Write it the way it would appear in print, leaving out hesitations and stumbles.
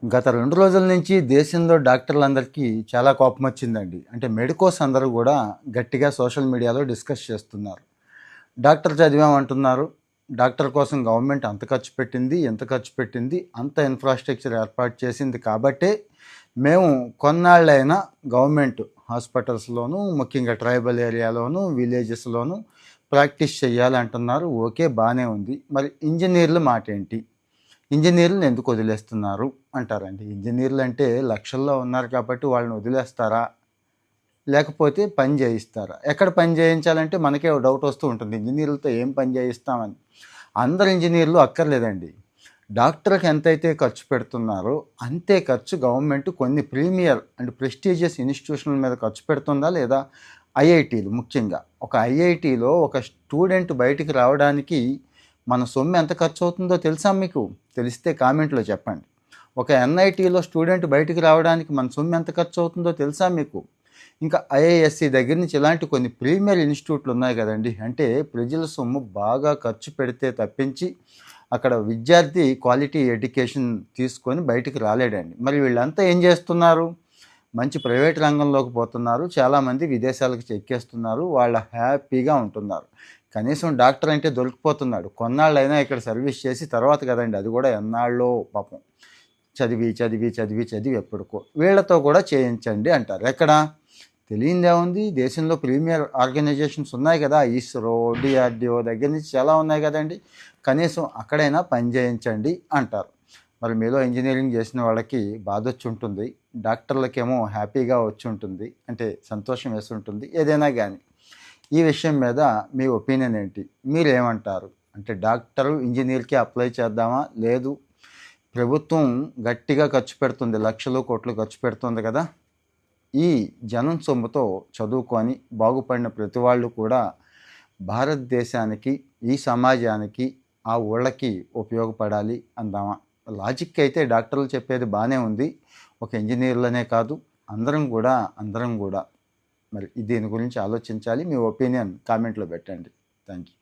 గత 2 రోజుల నుంచి దేశంలో డాక్టర్లందరికీ చాలా కోపం వచ్చిందండి. అంటే మెడికోస్ అందరూ గూడా గట్టిగా సోషల్ మీడియాలో డిస్కస్ చేస్తున్నారు. డాక్టర్ చదివామంటున్నారు. డాక్టర్ కోసం గవర్నమెంట్ అంత ఖర్చు పెట్టింది, ఎంత ఖర్చు పెట్టింది, అంత ఇన్‌ఫ్రాస్ట్రక్చర్ ఏర్పాటు చేసింది కాబట్టే మేము కొన్నాళ్ళైనా గవర్నమెంట్ హాస్పిటల్స్‌లోనూ, ముఖ్యంగా ట్రైబల్ ఏరియాలోనూ, విలేజెస్‌లోనూ ప్రాక్టీస్ చేయాలంటున్నారు. ఓకే, బానే ఉంది. మరి ఇంజినీర్ల మాటేంటి? ఇంజినీర్లను ఎందుకు వదిలేస్తున్నారు అంటారండి. ఇంజినీర్లు అంటే లక్షల్లో ఉన్నారు కాబట్టి వాళ్ళని వదిలేస్తారా? లేకపోతే పని చేయిస్తారా? ఎక్కడ పని చేయించాలంటే మనకే డౌట్ వస్తూ ఉంటుంది. ఇంజినీర్లతో ఏం పని చేయిస్తామని. అందరు ఇంజినీర్లు అక్కర్లేదండి. డాక్టర్కి ఎంతైతే ఖర్చు పెడుతున్నారో అంతే ఖర్చు గవర్నమెంట్ కొన్ని ప్రీమియర్ అండ్ ప్రెస్టీజియస్ ఇన్స్టిట్యూషన్ల మీద ఖర్చు పెడుతుందా లేదా? ఐఐటీలు ముఖ్యంగా. ఒక ఐఐటీలో ఒక స్టూడెంట్ బయటికి రావడానికి మన సొమ్ము ఎంత ఖర్చు అవుతుందో తెలుసా మీకు? తెలిస్తే కామెంట్లో చెప్పండి. ఒక ఎన్ఐటీలో స్టూడెంట్ బయటికి రావడానికి మన సొమ్ము ఎంత ఖర్చు అవుతుందో తెలుసా మీకు? ఇంకా ఐఐఎస్సి దగ్గర నుంచి ఇలాంటి కొన్ని ప్రీమియర్ ఇన్స్టిట్యూట్లు ఉన్నాయి కదండి. అంటే ప్రజల సొమ్ము బాగా ఖర్చు పెడితే తప్పించి అక్కడ విద్యార్థి క్వాలిటీ ఎడ్యుకేషన్ తీసుకొని బయటికి రాలేడండి. మరి వీళ్ళంతా ఏం చేస్తున్నారు? మంచి ప్రైవేట్ రంగంలోకి పోతున్నారు. చాలామంది విదేశాలకు చెక్కేస్తున్నారు. వాళ్ళు హ్యాపీగా ఉంటున్నారు. కనీసం డాక్టర్ అంటే దొరికిపోతున్నాడు. కొన్నాళ్ళైనా ఇక్కడ సర్వీస్ చేసి తర్వాత కదండి, అది కూడా ఎన్నాళ్ళో పాపం చదివి చదివి చదివి చదివి ఎప్పటికో వీళ్ళతో కూడా చేయించండి అంటారు. ఎక్కడ తెలియదేముంది? దేశంలో ప్రీమియర్ ఆర్గనైజేషన్స్ ఉన్నాయి కదా, ఇస్రో, డిఆర్డిఓ దగ్గర నుంచి చాలా ఉన్నాయి కదండి. కనీసం అక్కడైనా పని చేయించండి అంటారు. మరి మీలో ఇంజనీరింగ్ చేసిన వాళ్ళకి బాధ వచ్చి ఉంటుంది, డాక్టర్లకేమో హ్యాపీగా వచ్చి ఉంటుంది, అంటే సంతోషం వేసి ఉంటుంది. ఏదైనా కానీ ఈ విషయం మీద మీ ఒపీనియన్ ఏంటి? మీరేమంటారు? అంటే డాక్టరు ఇంజనీర్కి అప్లై చేద్దామా? లేదు, ప్రభుత్వం గట్టిగా ఖర్చు పెడుతుంది, లక్షలు కోట్లు ఖర్చు పెడుతుంది కదా, ఈ జనం సొమ్ముతో చదువుకొని బాగుపడిన ప్రతి వాళ్ళు కూడా భారతదేశానికి, ఈ సమాజానికి, ఆ ఊళ్ళకి ఉపయోగపడాలి అందామా? లాజిక్ అయితే డాక్టర్లు చెప్పేది బాగానే ఉంది. ఒక ఇంజనీర్లనే కాదు, అందరం కూడా మరి దీని గురించి ఆలోచించాలి. మీ ఒపీనియన్ కామెంట్లో పెట్టండి. Thank you.